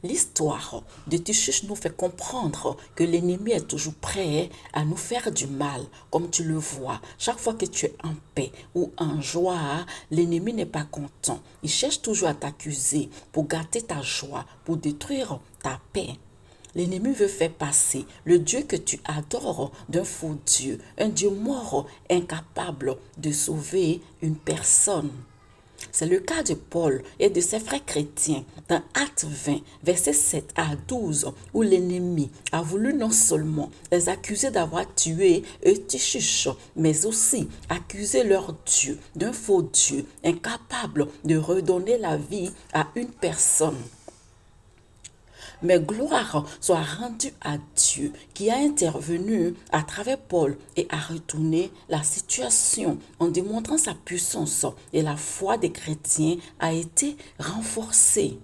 L'histoire de Tishush nous fait comprendre que l'ennemi est toujours prêt à nous faire du mal. Comme tu le vois, chaque fois que tu es en paix ou en joie, l'ennemi n'est pas content. Il cherche toujours à t'accuser pour gâter ta joie, pour détruire ta paix. L'ennemi veut faire passer le Dieu que tu adores d'un faux Dieu, un Dieu mort, incapable de sauver une personne. C'est le cas de Paul et de ses frères chrétiens dans Actes 20, versets 7 à 12, où l'ennemi a voulu non seulement les accuser d'avoir tué Eutychus, mais aussi accuser leur Dieu d'un faux Dieu, incapable de redonner la vie à une personne. Mais gloire soit rendue à Dieu qui a intervenu à travers Paul et a retourné la situation en démontrant sa puissance et la foi des chrétiens a été renforcée.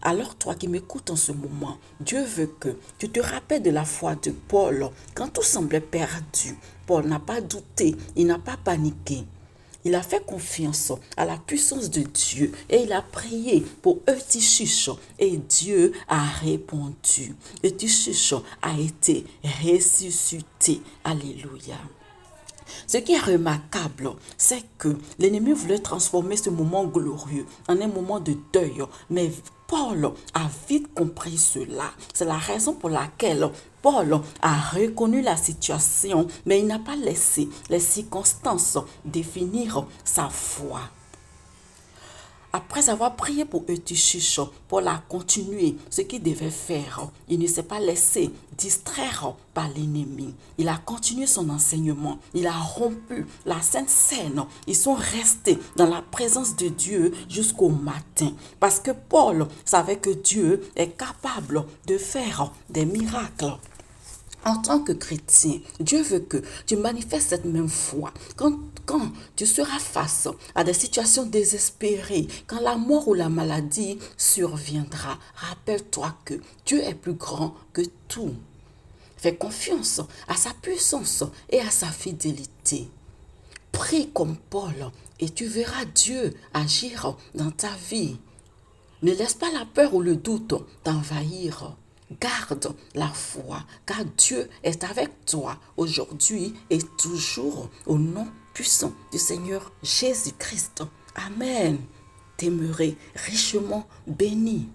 Alors toi qui m'écoutes en ce moment, Dieu veut que tu te rappelles de la foi de Paul. Quand tout semblait perdu, Paul n'a pas douté, il n'a pas paniqué. Il a fait confiance à la puissance de Dieu et il a prié pour Eutychus et Dieu a répondu. Eutychus a été ressuscité. Alléluia. Ce qui est remarquable, c'est que l'ennemi voulait transformer ce moment glorieux en un moment de deuil, mais Paul a vite compris cela. C'est la raison pour laquelle Paul a reconnu la situation, mais il n'a pas laissé les circonstances définir sa foi. Après avoir prié pour Eutychus, Paul a continué ce qu'il devait faire. Il ne s'est pas laissé distraire par l'ennemi. Il a continué son enseignement. Il a rompu la Sainte Seine. Ils sont restés dans la présence de Dieu jusqu'au matin. Parce que Paul savait que Dieu est capable de faire des miracles. En tant que chrétien, Dieu veut que tu manifestes cette même foi. Quand tu seras face à des situations désespérées, quand la mort ou la maladie surviendra, rappelle-toi que Dieu est plus grand que tout. Fais confiance à sa puissance et à sa fidélité. Prie comme Paul et tu verras Dieu agir dans ta vie. Ne laisse pas la peur ou le doute t'envahir. Garde la foi, car Dieu est avec toi aujourd'hui et toujours au nom puissant du Seigneur Jésus-Christ. Amen. T'aimerai richement béni.